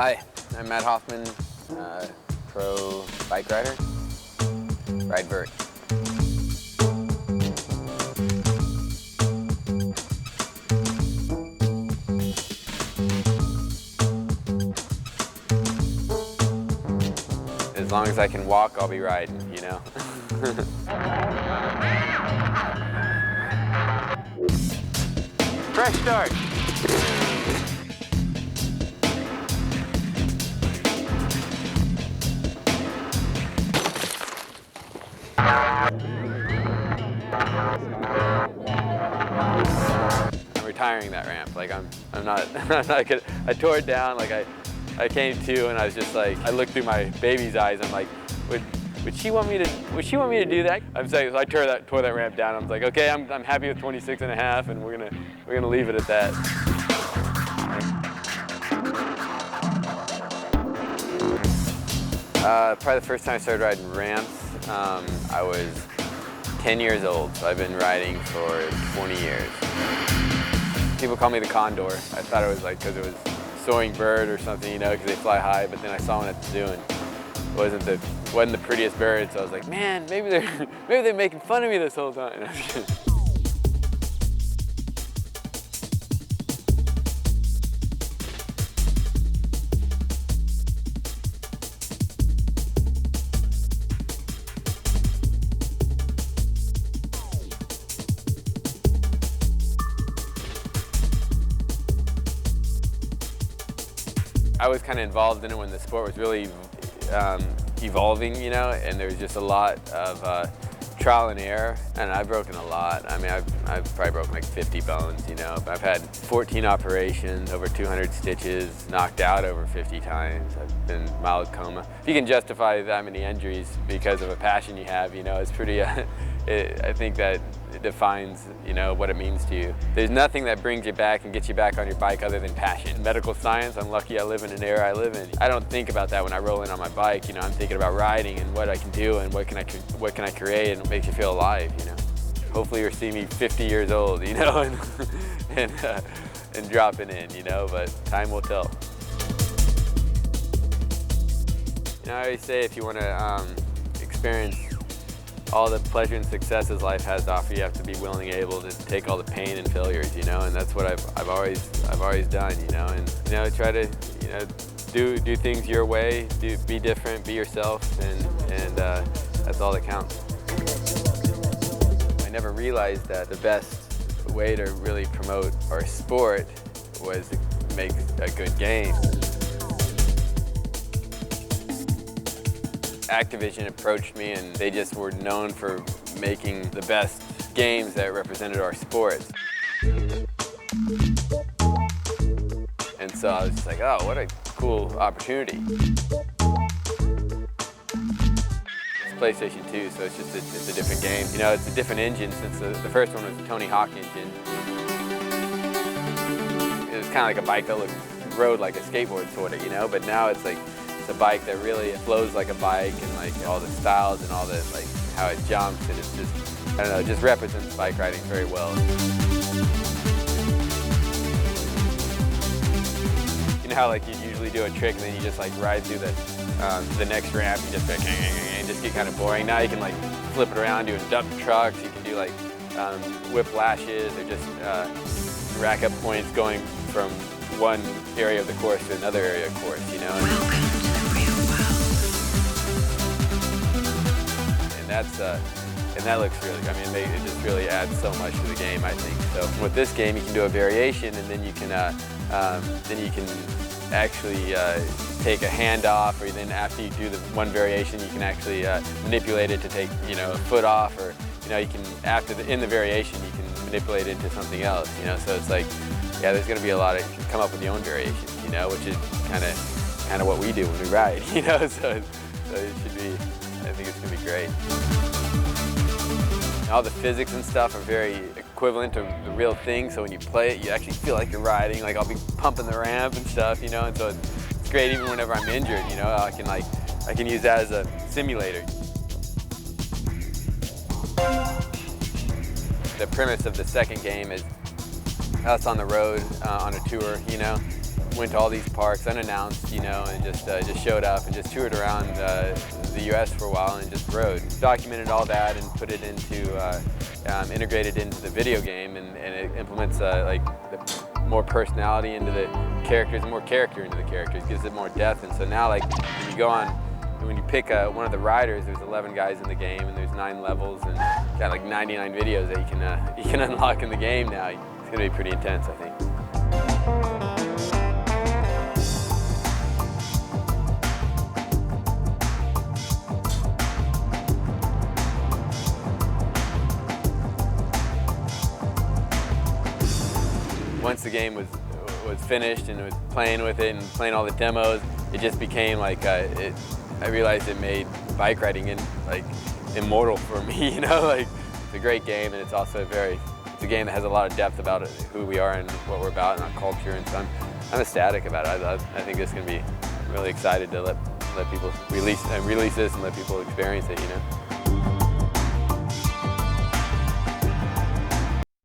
Hi, I'm Matt Hoffman, pro bike rider, ride vert. As long as I can walk, I'll be riding, you know? Fresh start. I'm retiring that ramp. Like I'm not gonna, I tore it down. Like I came to and I was just like, I looked through my baby's eyes. I'm like, would she want me to do that? I'm saying, so I tore that ramp down. I was like, okay, I'm happy with 26 and a half, and we're gonna leave it at that. Probably the first time I started riding ramps, I was 10 years old, so I've been riding for 20 years. People call me the condor. I thought it was like because it was soaring bird or something, you know, because they fly high, but then I saw one at the zoo and it wasn't the prettiest bird, so I was like, man, maybe they're making fun of me this whole time. I was kind of involved in it when the sport was really evolving, you know, and there was just a lot of trial and error, and I've broken a lot. I mean, I've probably broken like 50 bones, you know. I've had 14 operations, over 200 stitches, knocked out over 50 times. I've been in mild coma. If you can justify that many injuries because of a passion you have, you know, it's pretty, I think that it defines, you know, what it means to you. There's nothing that brings you back and gets you back on your bike other than passion. In medical science, I'm lucky I live in an era I live in. I don't think about that when I roll in on my bike, you know, I'm thinking about riding and what I can do and what can I create, and it makes you feel alive, you know. Hopefully you'll see me 50 years old, you know, and dropping in, you know, but time will tell. You know, I always say if you want to experience all the pleasure and successes life has to offer, you have to be willing and able to take all the pain and failures, you know, and that's what I've always done, you know, and you know, try to, you know, do things your way, be different, be yourself, and that's all that counts. I never realized that the best way to really promote our sport was to make a good game. Activision approached me and they just were known for making the best games that represented our sport. And so I was just like, oh, what a cool opportunity. It's PlayStation 2, so it's a different game. You know, it's a different engine since the first one was the Tony Hawk engine. It was kind of like a bike that rode like a skateboard sort of, you know, but now it's like, a bike that really flows like a bike, and like all the styles and all the like how it jumps, and it's just, I don't know, it just represents bike riding very well. You know how like you usually do a trick and then you just like ride through the next ramp, you just like, and just get kind of boring. Now you can like flip it around, doing dump trucks, you can do like whip lashes, or just rack up points going from one area of the course to another area of the course, you know. And that looks really, I mean, it just really adds so much to the game, I think. So with this game, you can do a variation, and then you can actually take a hand off, or then after you do the one variation, you can actually manipulate it to take, you know, a foot off, or you know, you can in the variation, you can manipulate it into something else, you know. So it's like, yeah, there's going to be a lot of, you can come up with your own variations, you know, which is kind of what we do when we ride, you know. So it should be, I think it's going to be great. All the physics and stuff are very equivalent to the real thing, so when you play it, you actually feel like you're riding. Like I'll be pumping the ramp and stuff, you know, and so it's great even whenever I'm injured, you know. I can use that as a simulator. The premise of the second game is us on the road on a tour, you know. went to all these parks unannounced, you know, and just showed up and just toured around the U.S. for a while and just rode. Documented all that and put it into, integrated into the video game, and it implements like more personality into the characters and more character into the characters, gives it more depth. And so now, like, when you go on, when you pick one of the riders, there's 11 guys in the game and there's 9 levels and got like 99 videos that you can unlock in the game now. It's gonna be pretty intense, I think. Once the game was finished and was playing with it and playing all the demos, it just became like I realized it made bike riding like immortal for me. You know, like it's a great game, and it's also it's a game that has a lot of depth about it, who we are and what we're about and our culture. And so I'm ecstatic about it. I think it's going to be, I'm really excited to let people release this and let people experience it. You know.